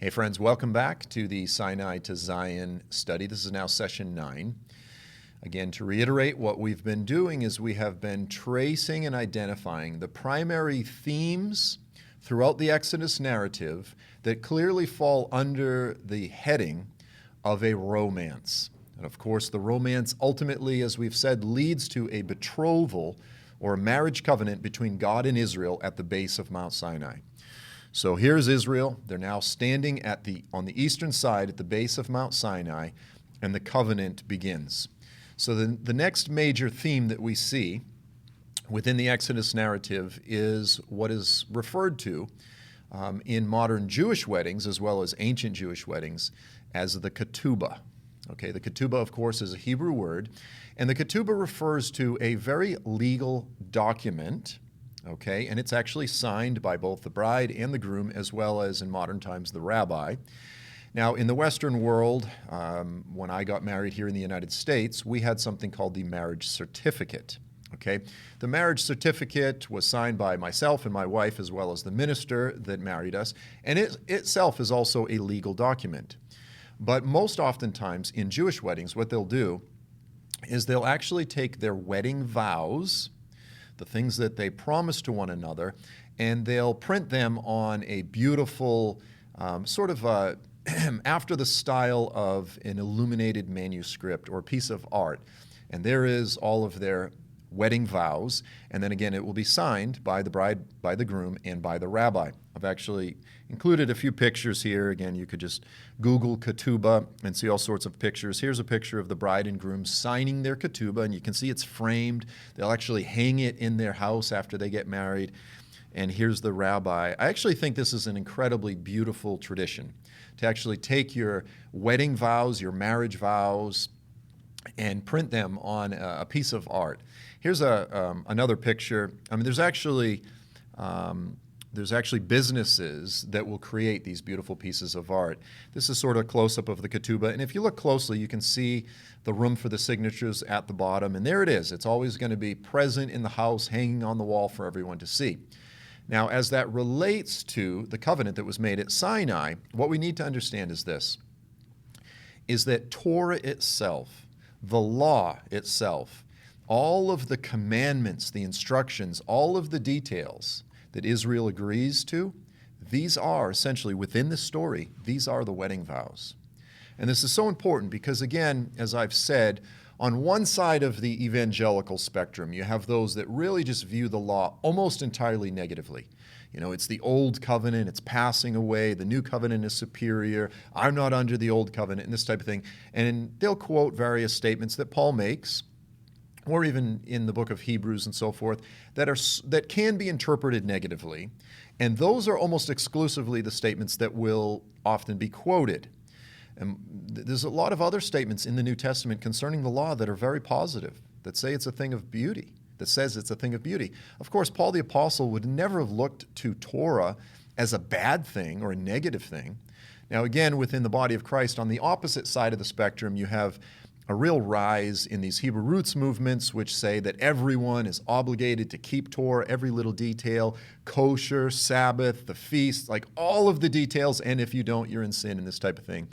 Hey friends, welcome back to the Sinai to Zion study. This is now session 9. Again, to reiterate, what we've been doing is we have been tracing and identifying the primary themes throughout the Exodus narrative that clearly fall under the heading of a romance. And of course, the romance ultimately, as we've said, leads to a betrothal or a marriage covenant between God and Israel at the base of Mount Sinai. So here's Israel. They're now standing on the eastern side at the base of Mount Sinai, and the covenant begins. So the next major theme that we see within the Exodus narrative is what is referred to in modern Jewish weddings as well as ancient Jewish weddings as the ketubah. Okay, the ketubah, of course, is a Hebrew word, and the ketubah refers to a very legal document. Okay, and it's actually signed by both the bride and the groom, as well as in modern times the rabbi. Now, in the Western world, when I got married here in the United States, we had something called the marriage certificate. Okay, the marriage certificate was signed by myself and my wife, as well as the minister that married us, and it itself is also a legal document. But most oftentimes in Jewish weddings, what they'll do is they'll actually take their wedding vows, the things that they promise to one another, and they'll print them on a beautiful after the style of an illuminated manuscript or piece of art. And there is all of their wedding vows, and then again it will be signed by the bride, by the groom, and by the rabbi. I've actually included a few pictures here. Again, you could just Google ketubah and see all sorts of pictures. Here's a picture of the bride and groom signing their ketubah, and you can see it's framed. They'll actually hang it in their house after they get married. And here's the rabbi. I actually think this is an incredibly beautiful tradition, to actually take your wedding vows, your marriage vows, and print them on a piece of art. Here's another picture. I mean, there's actually businesses that will create these beautiful pieces of art. This is sort of a close-up of the ketubah, and if you look closely, you can see the room for the signatures at the bottom, and there it is. It's always going to be present in the house, hanging on the wall for everyone to see. Now, as that relates to the covenant that was made at Sinai, what we need to understand is this, is that Torah itself, the law itself, all of the commandments, the instructions, all of the details that Israel agrees to, these are essentially, within the story, these are the wedding vows. And this is so important because, again, as I've said, on one side of the evangelical spectrum, you have those that really just view the law almost entirely negatively. You know, it's the old covenant, it's passing away, the new covenant is superior, I'm not under the old covenant, and this type of thing. And they'll quote various statements that Paul makes, or even in the book of Hebrews and so forth, that can be interpreted negatively. And those are almost exclusively the statements that will often be quoted. And there's a lot of other statements in the New Testament concerning the law that are very positive, that say it's a thing of beauty, that says it's a thing of beauty. Of course, Paul the Apostle would never have looked to Torah as a bad thing or a negative thing. Now, again, within the body of Christ, on the opposite side of the spectrum, you have a real rise in these Hebrew roots movements, which say that everyone is obligated to keep Torah, every little detail, kosher, Sabbath, the feast, like all of the details, and if you don't, you're in sin and this type of thing.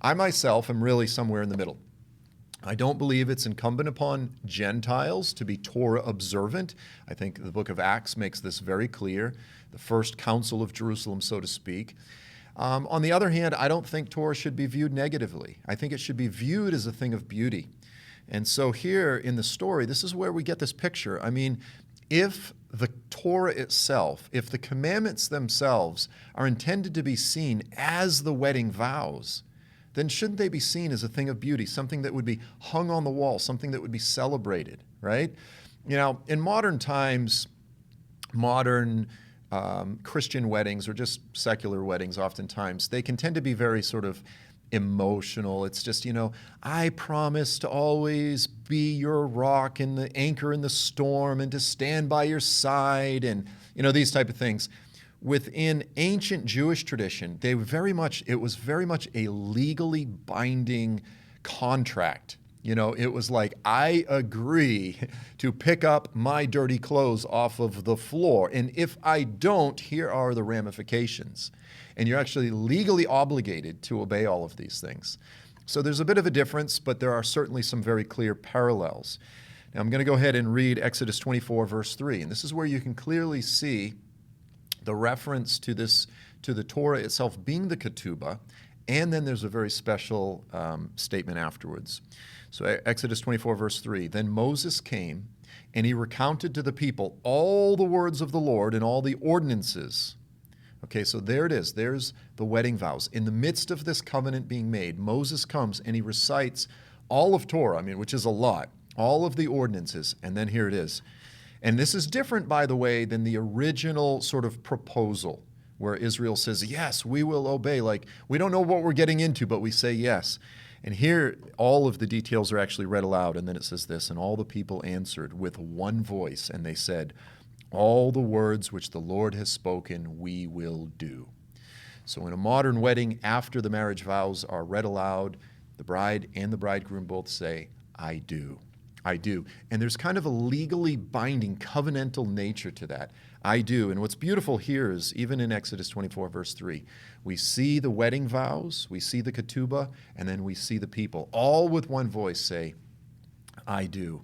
I myself am really somewhere in the middle. I don't believe it's incumbent upon Gentiles to be Torah observant. I think the book of Acts makes this very clear, the first council of Jerusalem, so to speak. On the other hand, I don't think Torah should be viewed negatively. I think it should be viewed as a thing of beauty. And so here in the story, this is where we get this picture. I mean, if the Torah itself, if the commandments themselves are intended to be seen as the wedding vows, then shouldn't they be seen as a thing of beauty, something that would be hung on the wall, something that would be celebrated, right? You know, in modern times, modern Christian weddings or just secular weddings oftentimes, they can tend to be very sort of emotional. It's just, you know, I promise to always be your rock and the anchor in the storm and to stand by your side and, you know, these type of things. Within ancient Jewish tradition, it was very much a legally binding contract. You know, it was like, I agree to pick up my dirty clothes off of the floor. And if I don't, here are the ramifications. And you're actually legally obligated to obey all of these things. So there's a bit of a difference, but there are certainly some very clear parallels. Now I'm going to go ahead and read Exodus 24, verse 3. And this is where you can clearly see the reference to this, to the Torah itself being the ketubah, and then there's a very special statement afterwards. So Exodus 24, verse 3, then Moses came, and he recounted to the people all the words of the Lord and all the ordinances. Okay, so there it is. There's the wedding vows. In the midst of this covenant being made, Moses comes and he recites all of Torah, which is a lot, all of the ordinances, and then here it is. And this is different, by the way, than the original sort of proposal where Israel says, yes, we will obey. Like, we don't know what we're getting into, but we say yes. And here, all of the details are actually read aloud. And then it says this, and all the people answered with one voice, and they said, all the words which the Lord has spoken, we will do. So in a modern wedding, after the marriage vows are read aloud, the bride and the bridegroom both say, I do. I do. And there's kind of a legally binding covenantal nature to that. I do. And what's beautiful here is, even in Exodus 24, verse 3, we see the wedding vows, we see the ketubah, and then we see the people all with one voice say, I do.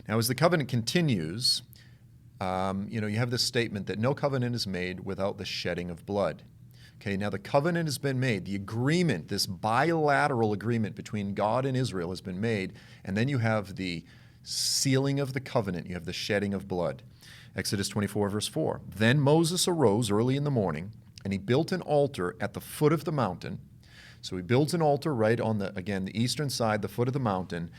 Now, as the covenant continues, you have this statement that no covenant is made without the shedding of blood. Okay, now the covenant has been made. The agreement, this bilateral agreement between God and Israel has been made. And then you have the sealing of the covenant. You have the shedding of blood. Exodus 24, verse 4. Then Moses arose early in the morning, and he built an altar at the foot of the mountain. So he builds an altar right on the eastern side, the foot of the mountain.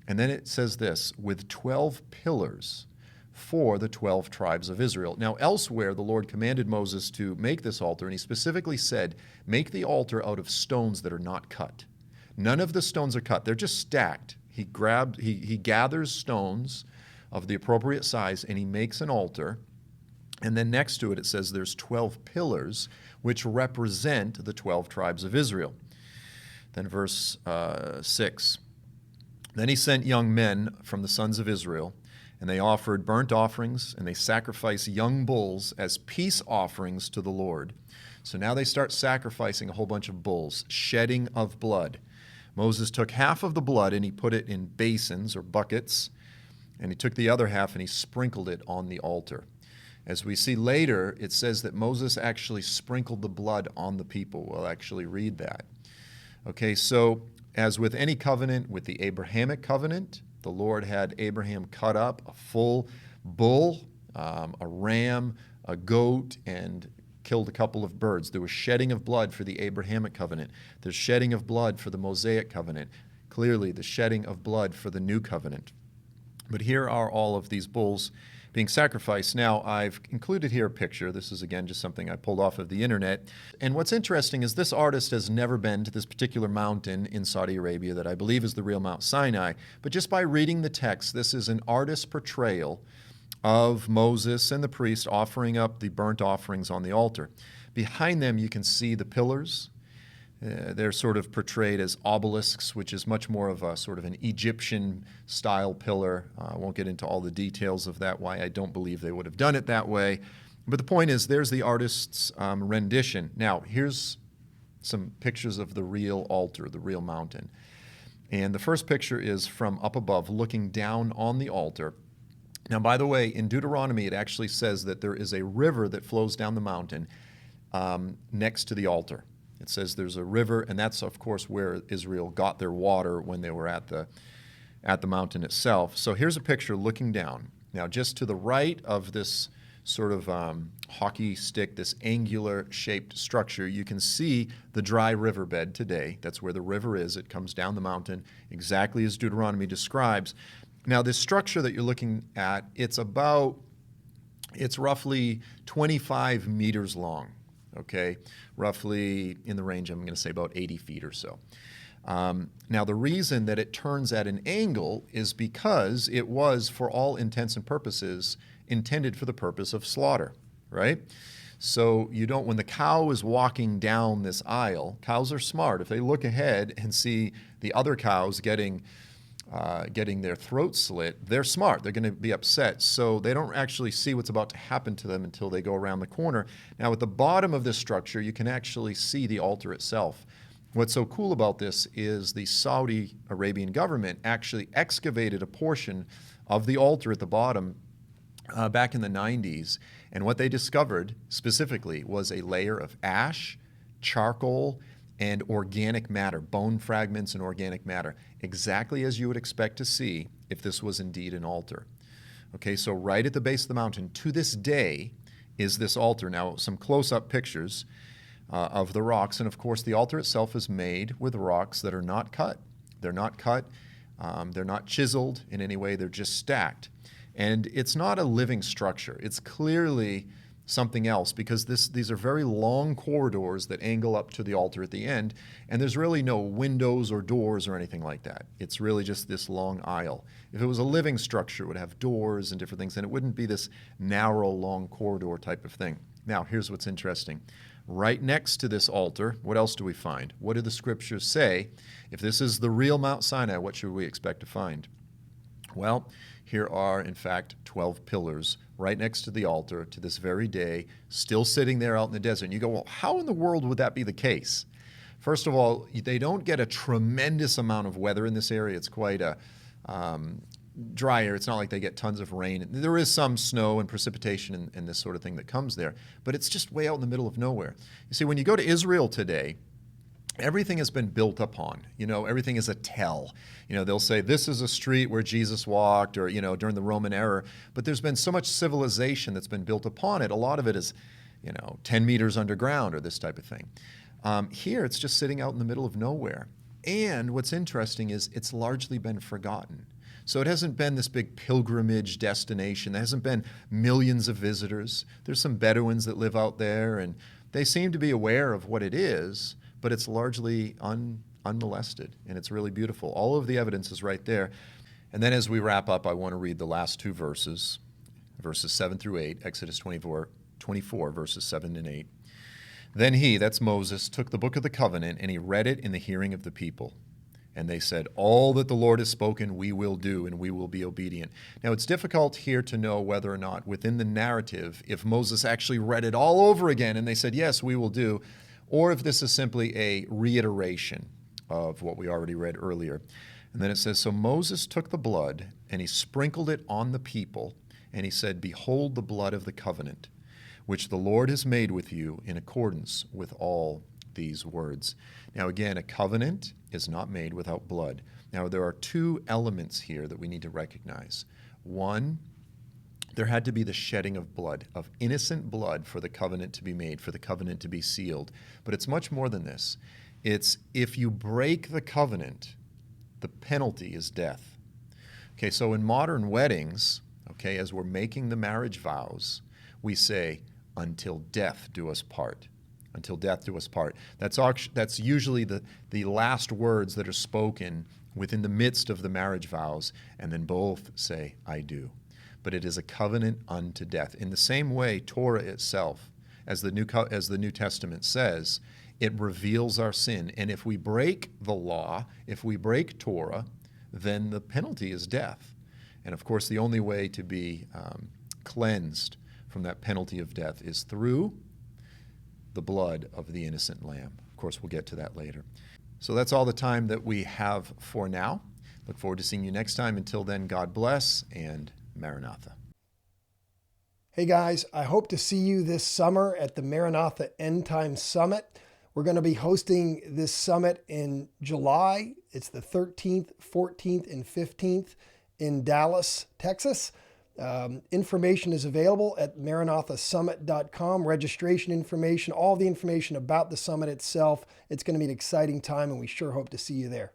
And then it says this, with 12 pillars for the 12 tribes of Israel. Now, elsewhere, the Lord commanded Moses to make this altar, and he specifically said, make the altar out of stones that are not cut. None of the stones are cut. They're just stacked. He gathers stones of the appropriate size, and he makes an altar. And then next to it, it says there's 12 pillars, which represent the 12 tribes of Israel. Then verse 6. Then he sent young men from the sons of Israel, and they offered burnt offerings, and they sacrificed young bulls as peace offerings to the Lord. So now they start sacrificing a whole bunch of bulls, shedding of blood. Moses took half of the blood, and he put it in basins or buckets, and he took the other half, and he sprinkled it on the altar. As we see later, it says that Moses actually sprinkled the blood on the people. We'll actually read that. Okay, so as with any covenant, with the Abrahamic covenant, the Lord had Abraham cut up a full bull, a ram, a goat, and killed a couple of birds. There was shedding of blood for the Abrahamic covenant. There's shedding of blood for the Mosaic covenant. Clearly, the shedding of blood for the new covenant. But here are all of these bulls being sacrificed. Now, I've included here a picture. This is, again, just something I pulled off of the internet. And what's interesting is this artist has never been to this particular mountain in Saudi Arabia that I believe is the real Mount Sinai. But just by reading the text, this is an artist's portrayal of Moses and the priest offering up the burnt offerings on the altar. Behind them, you can see the pillars. They're sort of portrayed as obelisks, which is much more of a sort of an Egyptian-style pillar. I won't get into all the details of that, why I don't believe they would have done it that way. But the point is, there's the artist's rendition. Now, here's some pictures of the real altar, the real mountain. And the first picture is from up above, looking down on the altar. Now, by the way, in Deuteronomy, it actually says that there is a river that flows down the mountain next to the altar. It says there's a river, and that's, of course, where Israel got their water when they were at the mountain itself. So here's a picture looking down. Now, just to the right of this sort of hockey stick, this angular-shaped structure, you can see the dry riverbed today. That's where the river is. It comes down the mountain exactly as Deuteronomy describes. Now, this structure that you're looking at, it's roughly 25 meters long. Okay, roughly in the range, I'm going to say about 80 feet or so. Now, the reason that it turns at an angle is because it was, for all intents and purposes, intended for the purpose of slaughter, right? So you don't, when the cow is walking down this aisle, cows are smart. If they look ahead and see the other cows getting getting their throat slit, they're smart. They're going to be upset. So they don't actually see what's about to happen to them until they go around the corner. Now, at the bottom of this structure, you can actually see the altar itself. What's so cool about this is the Saudi Arabian government actually excavated a portion of the altar at the bottom back in the 90s. And what they discovered specifically was a layer of ash, charcoal, and organic matter, bone fragments and organic matter, exactly as you would expect to see if this was indeed an altar. Okay, so right at the base of the mountain, to this day, is this altar. Now, some close-up pictures of the rocks, and of course, the altar itself is made with rocks that are not cut. They're not cut, they're not chiseled in any way, they're just stacked. And it's not a living structure. It's clearly something else, because these are very long corridors that angle up to the altar at the end, and there's really no windows or doors or anything like that. It's really just this long aisle. If it was a living structure, it would have doors and different things, and it wouldn't be this narrow, long corridor type of thing. Now, here's what's interesting. Right next to this altar, what else do we find? What do the scriptures say? If this is the real Mount Sinai, what should we expect to find? Well, here are, in fact, 12 pillars right next to the altar to this very day, still sitting there out in the desert. And you go, well, how in the world would that be the case? First of all, they don't get a tremendous amount of weather in this area. It's quite a drier. It's not like they get tons of rain. There is some snow and precipitation and this sort of thing that comes there, but it's just way out in the middle of nowhere. You see, when you go to Israel today, everything has been built upon. Everything is a tell. They'll say this is a street where Jesus walked, or, during the Roman era. But there's been so much civilization that's been built upon it. A lot of it is, 10 meters underground or this type of thing. Here, it's just sitting out in the middle of nowhere. And what's interesting is it's largely been forgotten. So it hasn't been this big pilgrimage destination. There hasn't been millions of visitors. There's some Bedouins that live out there, and they seem to be aware of what it is, but it's largely unmolested, and it's really beautiful. All of the evidence is right there. And then as we wrap up, I want to read the last two verses 7 through 8, Exodus 24, verses 7 and 8. Then he, that's Moses, took the book of the covenant, and he read it in the hearing of the people. And they said, all that the Lord has spoken we will do, and we will be obedient. Now, it's difficult here to know whether or not within the narrative, if Moses actually read it all over again, and they said, yes, we will do, or if this is simply a reiteration of what we already read earlier. And then it says, so Moses took the blood, and he sprinkled it on the people, and he said, behold the blood of the covenant, which the Lord has made with you in accordance with all these words. Now again, a covenant is not made without blood. Now there are two elements here that we need to recognize. One, there had to be the shedding of blood, of innocent blood, for the covenant to be made, for the covenant to be sealed. But it's much more than this. It's if you break the covenant, the penalty is death. Okay, so in modern weddings, okay, as we're making the marriage vows, we say, until death do us part. Until death do us part. That's usually the last words that are spoken within the midst of the marriage vows, and then both say, I do. But it is a covenant unto death. In the same way, Torah itself, as the New Testament says, it reveals our sin. And if we break the law, if we break Torah, then the penalty is death. And of course, the only way to be cleansed from that penalty of death is through the blood of the innocent lamb. Of course, we'll get to that later. So that's all the time that we have for now. Look forward to seeing you next time. Until then, God bless, and Maranatha. Hey guys, I hope to see you this summer at the Maranatha End Time Summit. We're going to be hosting this summit in July. It's the 13th, 14th, and 15th in Dallas, Texas. Information is available at MaranathaSummit.com. Registration information, all the information about the summit itself. It's going to be an exciting time, and we sure hope to see you there.